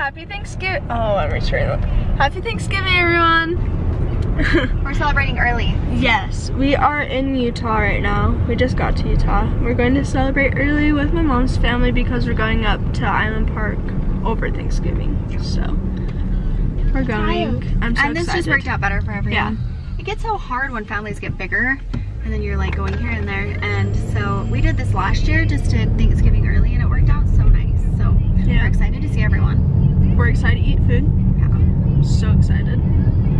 Happy Thanksgiving. Oh, I'm returning. Happy Thanksgiving, everyone. We're celebrating early. Yes, we are in Utah right now. We just got to Utah. We're going to celebrate early with my mom's family because we're going up to Island Park over Thanksgiving. So we're going. I'm so excited. This just worked out better for everyone. Yeah. It gets so hard when families get bigger and then you're like going here and there. And so we did this last year, just did Thanksgiving early, and it worked out so nice. So yeah, we're excited to see everyone. We're excited to eat food. Yeah. So excited.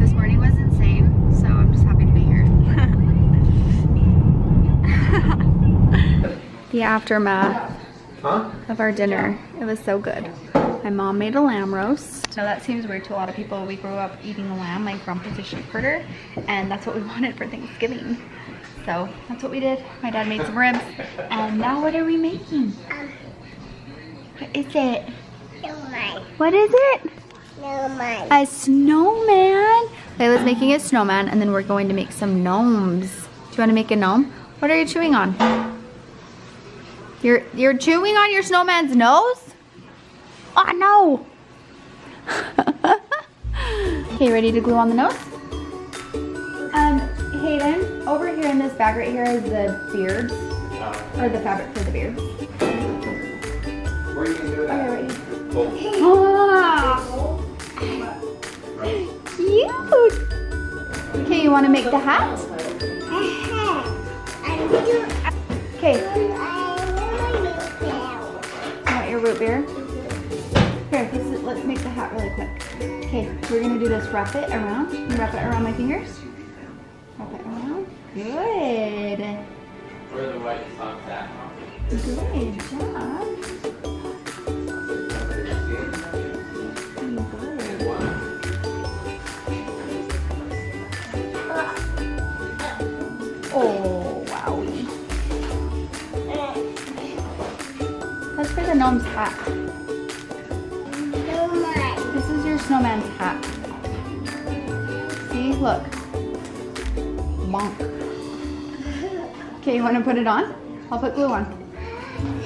This morning was insane, so I'm just happy to be here. The aftermath of our dinner. It was so good. My mom made a lamb roast. Now that seems weird to a lot of people. We grew up eating a lamb. My grandpa's a sheepherder, and that's what we wanted for Thanksgiving. So that's what we did. My dad made some ribs, and now what are we making? What is it? Snowman. What is it? Snowman. A snowman. Layla's making a snowman, and then we're going to make some gnomes. Do you want to make a gnome? What are you chewing on? You're chewing on your snowman's nose? Oh no! Okay, ready to glue on the nose? Hayden, over here in this bag right here is the beards, or the fabric for the beards. Where are you gonna do that? Okay, ready? Oh. Cute! Okay, you want to make the hat? Okay. Want your root beer? Here, let's make the hat really quick. Okay, we're gonna do this. Wrap it around. Can you wrap it around my fingers? Wrap it around. Good. Where the white socks at? Good job. Oh, wowie. That's for the gnome's hat. This is your snowman's hat. See, look. Bonk. Okay, you want to put it on? I'll put glue on.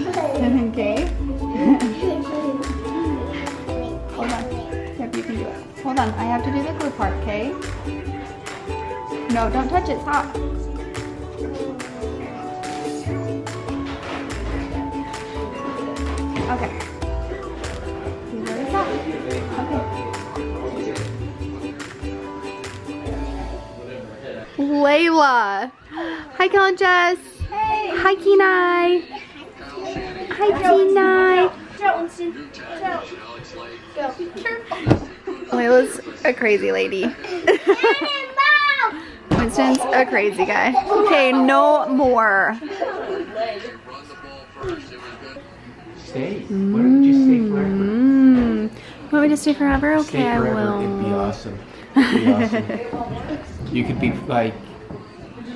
Okay. Hold on. Yep, you can do it. Hold on, I have to do the glue part, okay? No, don't touch it, stop. Okay. See where it's at? Okay. Layla. Hi, Kel and Jess. Hey. Hi, Kenai. Hi, Kenai. Layla's a crazy lady. Winston's a crazy guy. Okay, no more. Stay. Where would you stay forever? You want me to stay forever? Okay, Stay forever. I will. It'd be awesome. It'd be awesome. You could be like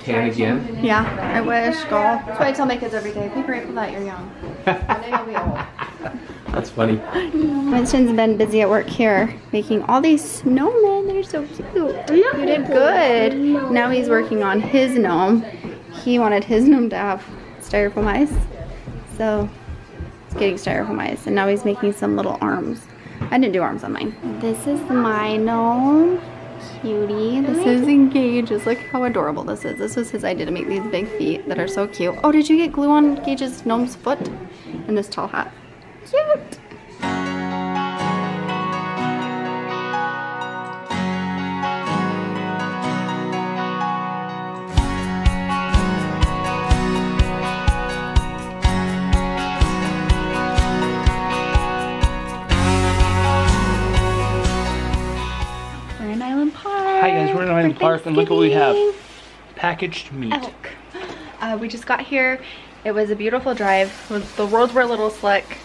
10 again. Yeah, I wish, girl. That's why I tell my kids every day, be grateful that you're young. One day you'll be old. That's funny. Winston's been busy at work here, making all these snowmen. They're so cute. You did good. Now he's working on his gnome. He wanted his gnome to have styrofoam eyes. So he's getting styrofoam eyes. And now he's making some little arms. I didn't do arms on mine. This is my gnome. Cutie. This is Engage. Just look how adorable this is. This was his idea to make these big feet that are so cute. Oh, did you get glue on Gage's gnome's foot? And this tall hat. Cute. We're in Island Park. Hi guys, we're in Island Park and look what we have. Packaged meat. Elk. We just got here. It was a beautiful drive. The roads were a little slick,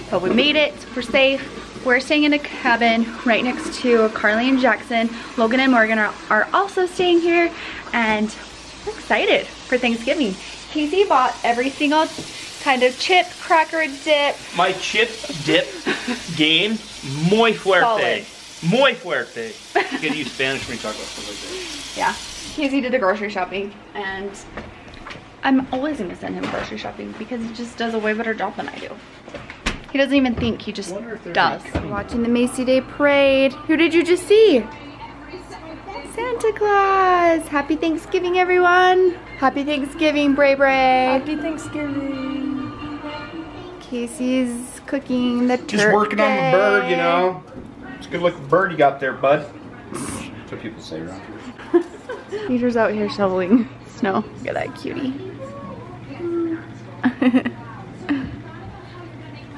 but we made it. We're safe. We're staying in a cabin right next to Carly and Jackson. Logan and Morgan are also staying here, and we're excited for Thanksgiving. Casey bought every single kind of chip, cracker, dip. My chip dip game, muy fuerte. Solid. Muy fuerte. You can use Spanish when you talk about stuff like that. Yeah, Casey did the grocery shopping, and I'm always gonna send him grocery shopping because he just does a way better job than I do. He doesn't even think, he just does. Watching the Macy Day Parade. Who did you just see? Santa Claus. Happy Thanksgiving, everyone. Happy Thanksgiving, Bray Bray. Happy Thanksgiving. Casey's cooking the turkey. Just working on the bird, you know. It's a good looking bird you got there, bud. That's what people say around here. Peter's out here shoveling snow. Look at that cutie.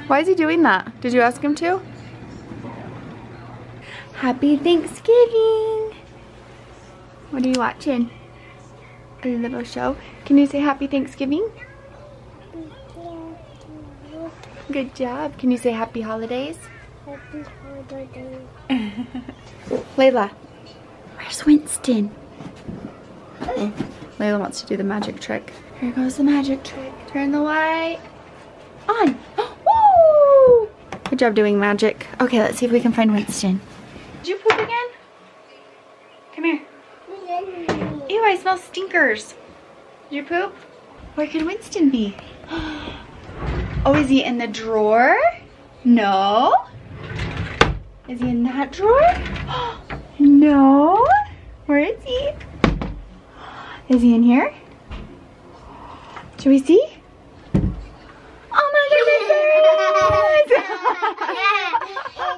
Why is he doing that? Did you ask him to? Happy Thanksgiving. What are you watching? A little show. Can you say Happy Thanksgiving? Good job. Can you say Happy Holidays? Happy holidays. Layla, where's Winston? Layla wants to do the magic trick. Here goes the magic trick. Turn the light on. Woo! Good job doing magic. Okay, let's see if we can find Winston. Did you poop again? Come here. Ew, I smell stinkers. Did you poop? Where could Winston be? Oh, is he in the drawer? No. Is he in that drawer? No. Where is he? Is he in here? Should we see? Oh my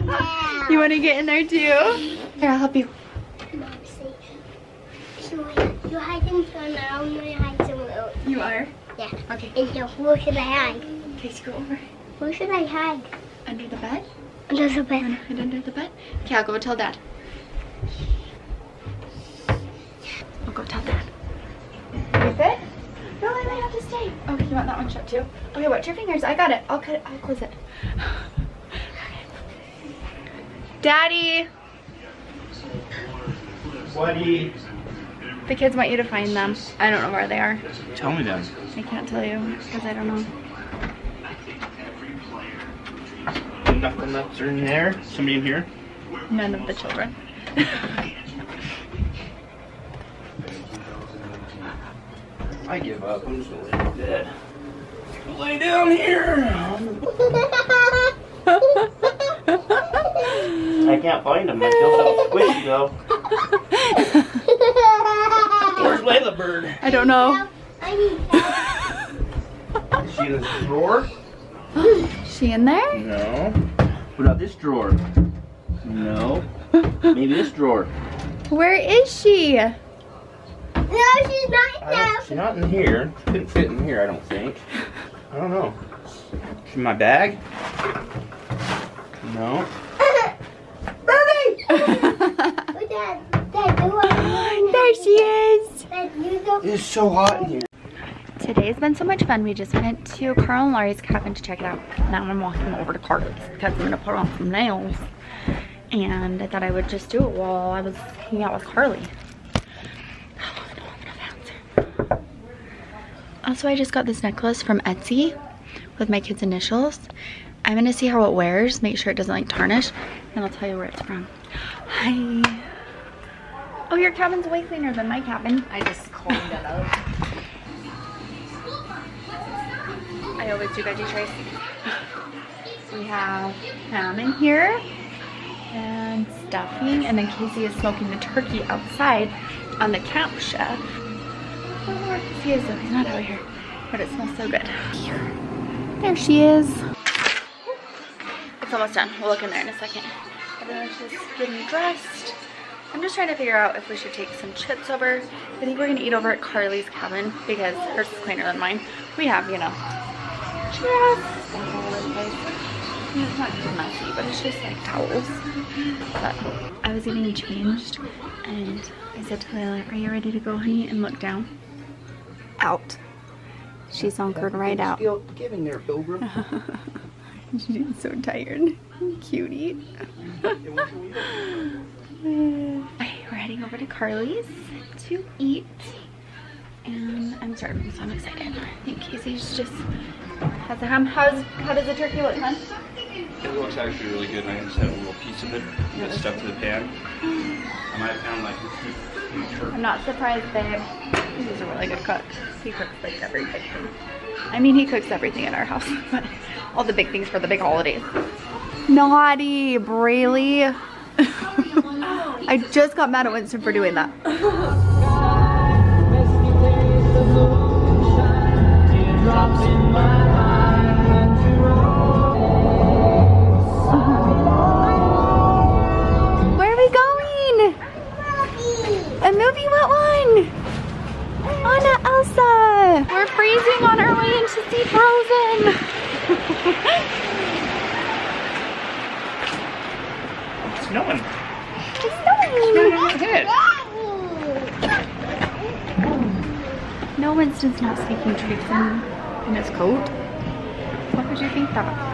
goodness! You want to get in there too? Here, I'll help you. You're hiding so now I'm gonna hide somewhere else. You are? Yeah. Okay. And so where should I hide? Casey, go over. Where should I hide? Under the bed? Under the bed. Hide under the bed? Okay, I'll go tell Dad. I'll go tell Dad. You fit? No, I might have to stay. Okay, you want that one shut too? Okay, watch your fingers. I got it. I'll cut it. I'll close it. Okay. Daddy! Buddy. The kids want you to find them. I don't know where they are. Tell me then. I can't tell you because I don't know. Knuckle nuts are in there. Somebody in here? None of the children. I give up. I'm just gonna lay in bed. Lay down here. I can't find him. I feel so squishy though. Where's Layla bird? I don't know. I need help. Is she in this drawer? Is she in there? No. What about this drawer? No. Maybe this drawer. Where is she? No, she's not there. She's not in here. She couldn't fit in here, I don't think. I don't know. She's in my bag? No. There she is. It's so hot in here. Today's been so much fun. We just went to Carl and Laurie's cabin to check it out. Now I'm walking over to Carly's because I'm gonna put on some nails. And I thought I would just do it while I was hanging out with Carly. Also, I just got this necklace from Etsy with my kids' initials. I'm gonna see how it wears, make sure it doesn't like tarnish, and I'll tell you where it's from. Hi. Oh, your cabin's way cleaner than my cabin. I just cleaned it up. I always do veggie trays. We have ham in here and stuffing, and then Casey is smoking the turkey outside on the camp chef. I don't know where Casey is though, he's not out here, but it smells so good. There she is. It's almost done. We'll look in there in a second. Everyone's just getting dressed. I'm just trying to figure out if we should take some chips over. I think we're gonna eat over at Carly's cabin because hers is cleaner than mine. We have, you know, chips all over the place. It's not too messy, but it's just like towels. But I was getting changed and I said to Layla, are you ready to go, honey? And look down. Out. She's hunkered right out. Feel giving there, Pilgrim. She's so tired. Cutie. Okay, we're heading over to Carly's to eat. And I'm starving, so I'm excited. I think Casey's just has a ham. How does the turkey look, hon? It looks actually really good. I just had a little piece of it get stuck to the pan. I might have found like a I'm not surprised, babe. He's a really good cook. He cooks like every kitchen. I mean, he cooks everything in our house, but all the big things for the big holidays. Naughty, Braylee. I just got mad at Winston for doing that. Where are we going? A movie? What one? Anna, Elsa. We're freezing on our way in to see Frozen. It's snowing. It's snowing. No, Winston's not sneaking treats in his coat. What would you think that?